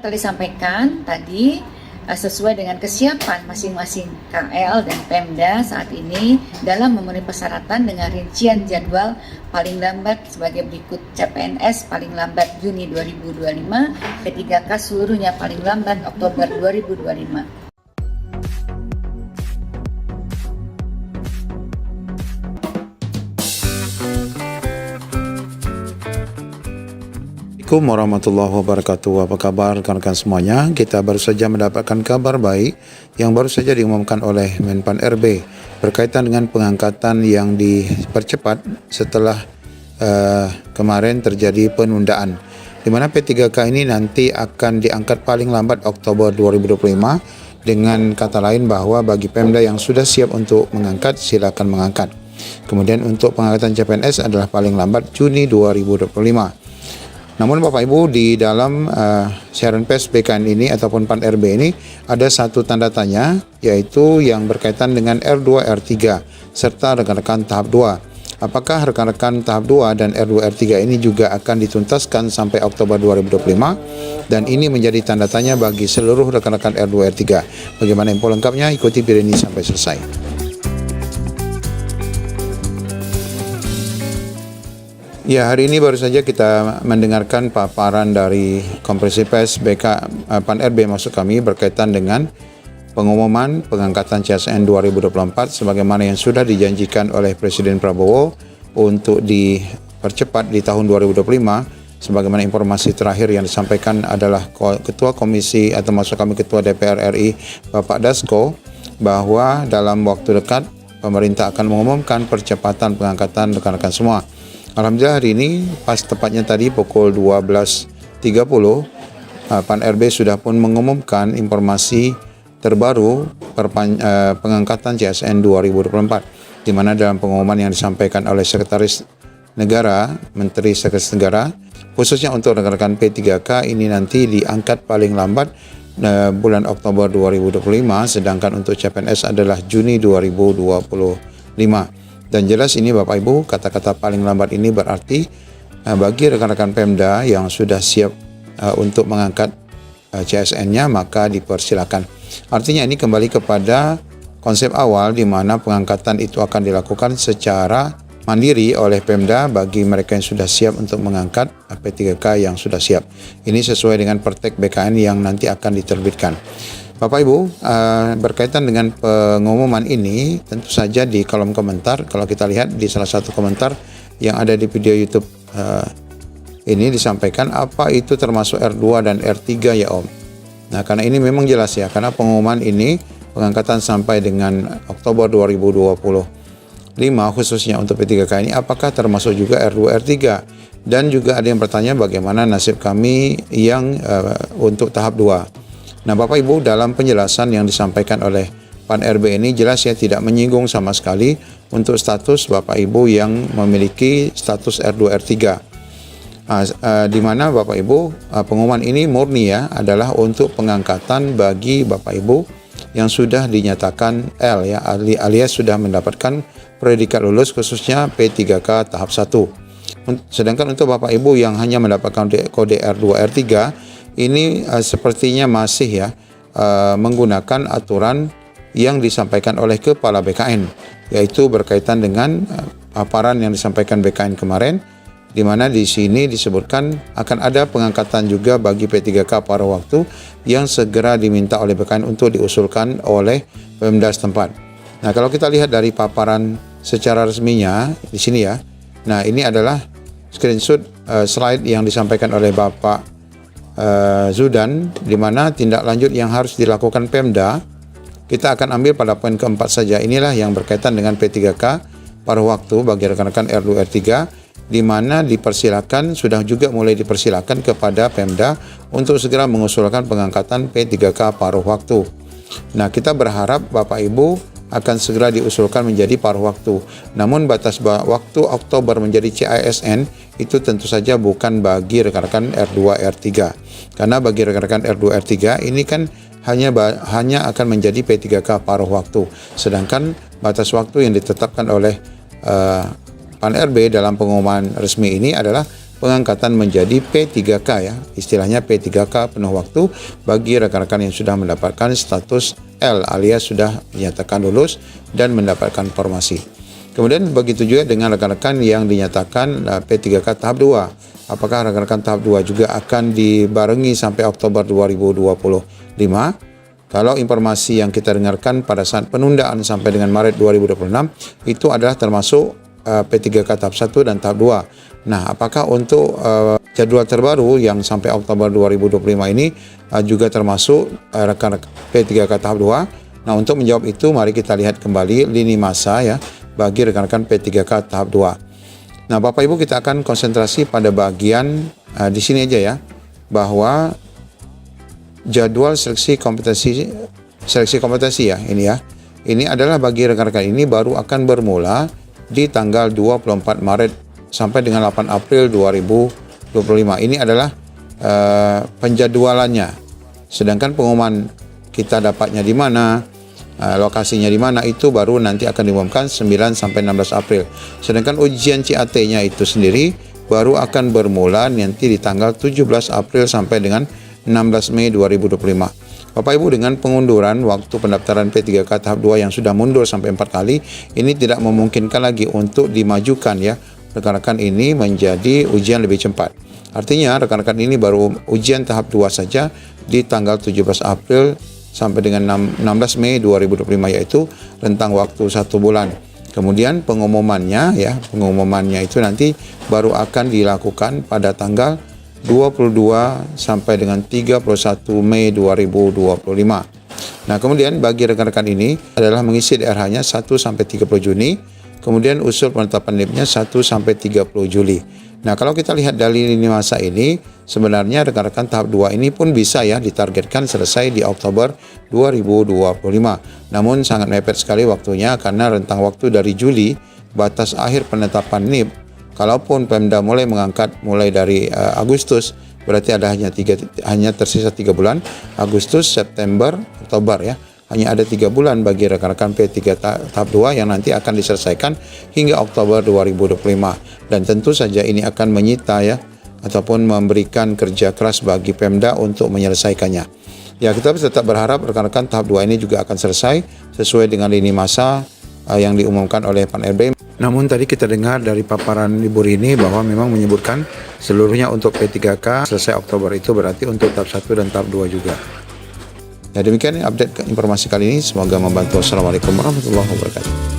telah disampaikan tadi, sesuai dengan kesiapan masing-masing KL dan Pemda saat ini dalam memenuhi persyaratan dengan rincian jadwal paling lambat sebagai berikut: CPNS paling lambat Juni 2025, P3K seluruhnya paling lambat Oktober 2025. Assalamualaikum warahmatullahi wabarakatuh. Apa kabar rekan-rekan semuanya? Kita baru saja mendapatkan kabar baik yang baru saja diumumkan oleh Menpan RB berkaitan dengan pengangkatan yang dipercepat setelah kemarin terjadi penundaan, di mana P3K ini nanti akan diangkat paling lambat Oktober 2025. Dengan kata lain bahwa bagi Pemda yang sudah siap untuk mengangkat, silakan mengangkat. Kemudian untuk pengangkatan CPNS adalah paling lambat Juni 2025. Namun Bapak Ibu, di dalam siaran pers BKN ini ataupun PAN RB ini ada satu tanda tanya, yaitu yang berkaitan dengan R2 R3 serta rekan-rekan tahap 2. Apakah rekan-rekan tahap 2 dan R2 R3 ini juga akan dituntaskan sampai Oktober 2025? Dan ini menjadi tanda tanya bagi seluruh rekan-rekan R2 R3. Bagaimana info lengkapnya? Ikuti video ini sampai selesai. Ya, hari ini baru saja kita mendengarkan paparan dari Konferensi Pers PAN RB maksud kami berkaitan dengan pengumuman pengangkatan CSN 2024 sebagaimana yang sudah dijanjikan oleh Presiden Prabowo untuk dipercepat di tahun 2025. Sebagaimana informasi terakhir yang disampaikan adalah Ketua Komisi atau maksud kami Ketua DPR RI Bapak Dasko, bahwa dalam waktu dekat pemerintah akan mengumumkan percepatan pengangkatan rekan-rekan semua. Alhamdulillah hari ini pas tepatnya tadi pukul 12.30 PAN RB sudah pun mengumumkan informasi terbaru pengangkatan CSN 2024, di mana dalam pengumuman yang disampaikan oleh Sekretaris Negara, Menteri Sekretaris Negara, khususnya untuk rekan-rekan P3K ini nanti diangkat paling lambat bulan Oktober 2025, sedangkan untuk CPNS adalah Juni 2025. Dan jelas ini Bapak Ibu, kata-kata paling lambat ini berarti bagi rekan-rekan Pemda yang sudah siap untuk mengangkat CSN-nya maka dipersilakan. Artinya ini kembali kepada konsep awal di mana pengangkatan itu akan dilakukan secara mandiri oleh Pemda bagi mereka yang sudah siap untuk mengangkat P3K yang sudah siap. Ini sesuai dengan Pertek BKN yang nanti akan diterbitkan. Bapak Ibu, berkaitan dengan pengumuman ini, tentu saja di kolom komentar, kalau kita lihat di salah satu komentar yang ada di video YouTube ini disampaikan, apa itu termasuk R2 dan R3 ya Om? Nah, karena ini memang jelas ya, karena pengumuman ini pengangkatan sampai dengan Oktober 2025 khususnya untuk P3K ini, apakah termasuk juga R2, R3? Dan juga ada yang bertanya bagaimana nasib kami yang untuk tahap 2. Nah Bapak Ibu, dalam penjelasan yang disampaikan oleh PAN RB ini jelas ya tidak menyinggung sama sekali untuk status Bapak Ibu yang memiliki status R2 R3. Di mana Bapak Ibu pengumuman ini murni ya adalah untuk pengangkatan bagi Bapak Ibu yang sudah dinyatakan L ya, alias sudah mendapatkan predikat lulus khususnya P3K tahap 1. Sedangkan untuk Bapak Ibu yang hanya mendapatkan kode R2 R3 ini sepertinya masih ya menggunakan aturan yang disampaikan oleh Kepala BKN, yaitu berkaitan dengan paparan yang disampaikan BKN kemarin, di mana di sini disebutkan akan ada pengangkatan juga bagi P3K pada waktu yang segera diminta oleh BKN untuk diusulkan oleh Pemda setempat. Nah, kalau kita lihat dari paparan secara resminya di sini ya, nah ini adalah screenshot slide yang disampaikan oleh Bapak Zudan, di mana tindak lanjut yang harus dilakukan Pemda kita akan ambil pada poin keempat saja. Inilah yang berkaitan dengan P3K pada waktu bagi rekan-rekan R2 R3, di mana dipersilakan, sudah juga mulai dipersilakan kepada Pemda untuk segera mengusulkan pengangkatan P3K paruh waktu. Nah, kita berharap Bapak Ibu akan segera diusulkan menjadi paruh waktu. Namun batas waktu Oktober menjadi CISN itu tentu saja bukan bagi rekan-rekan R2 R3. Karena bagi rekan-rekan R2 R3 ini kan hanya akan menjadi P3K paruh waktu. Sedangkan batas waktu yang ditetapkan oleh PAN RB dalam pengumuman resmi ini adalah pengangkatan menjadi P3K ya, istilahnya P3K penuh waktu bagi rekan-rekan yang sudah mendapatkan status L alias sudah dinyatakan lulus dan mendapatkan formasi. Kemudian begitu juga dengan rekan-rekan yang dinyatakan P3K tahap 2. Apakah rekan-rekan tahap 2 juga akan dibarengi sampai Oktober 2025? Kalau informasi yang kita dengarkan pada saat penundaan sampai dengan Maret 2026 itu adalah termasuk P3K tahap 1 dan tahap 2. Nah, apakah untuk jadwal terbaru yang sampai Oktober 2025 ini juga termasuk rekan-rekan P3K tahap 2? Nah, untuk menjawab itu mari kita lihat kembali lini masa ya bagi rekan-rekan P3K tahap 2. Nah, Bapak Ibu, kita akan konsentrasi pada bagian di sini aja ya, bahwa jadwal seleksi kompetensi ya ini ya. Ini adalah bagi rekan-rekan ini baru akan bermula di tanggal 24 Maret sampai dengan 8 April 2025. Ini adalah penjadwalannya. Sedangkan pengumuman kita dapatnya di mana, lokasinya di mana itu baru nanti akan diumumkan 9 sampai 16 April. Sedangkan ujian CAT-nya itu sendiri baru akan bermula nanti di tanggal 17 April sampai dengan 16 Mei 2025. Bapak Ibu, dengan pengunduran waktu pendaftaran P3K tahap 2 yang sudah mundur sampai 4 kali, ini tidak memungkinkan lagi untuk dimajukan ya rekan-rekan ini menjadi ujian lebih cepat. Artinya rekan-rekan ini baru ujian tahap 2 saja di tanggal 17 April sampai dengan 16 Mei 2025, yaitu rentang waktu 1 bulan. Kemudian pengumumannya itu nanti baru akan dilakukan pada tanggal 22 sampai dengan 31 Mei 2025. Nah, kemudian bagi rekan-rekan ini adalah mengisi daerahnya 1 sampai 30 Juni, kemudian usul penetapan NIP-nya 1 sampai 30 Juli. Nah, kalau kita lihat dari lini masa ini, sebenarnya rekan-rekan tahap 2 ini pun bisa ya ditargetkan selesai di Oktober 2025. Namun sangat mepet sekali waktunya karena rentang waktu dari Juli, batas akhir penetapan NIP. Kalaupun Pemda mulai mengangkat mulai dari Agustus, berarti ada hanya tersisa 3 bulan, Agustus, September, Oktober ya. Hanya ada 3 bulan bagi rekan-rekan P3 tahap 2 yang nanti akan diselesaikan hingga Oktober 2025. Dan tentu saja ini akan menyita ya, ataupun memberikan kerja keras bagi Pemda untuk menyelesaikannya. Ya, kita tetap berharap rekan-rekan tahap 2 ini juga akan selesai sesuai dengan lini masa yang diumumkan oleh Pan RB. Namun tadi kita dengar dari paparan Ibu Rini bahwa memang menyebutkan seluruhnya untuk P3K selesai Oktober, itu berarti untuk tahap 1 dan tahap 2 juga. Ya, demikian update informasi kali ini, semoga membantu. Assalamualaikum warahmatullahi wabarakatuh.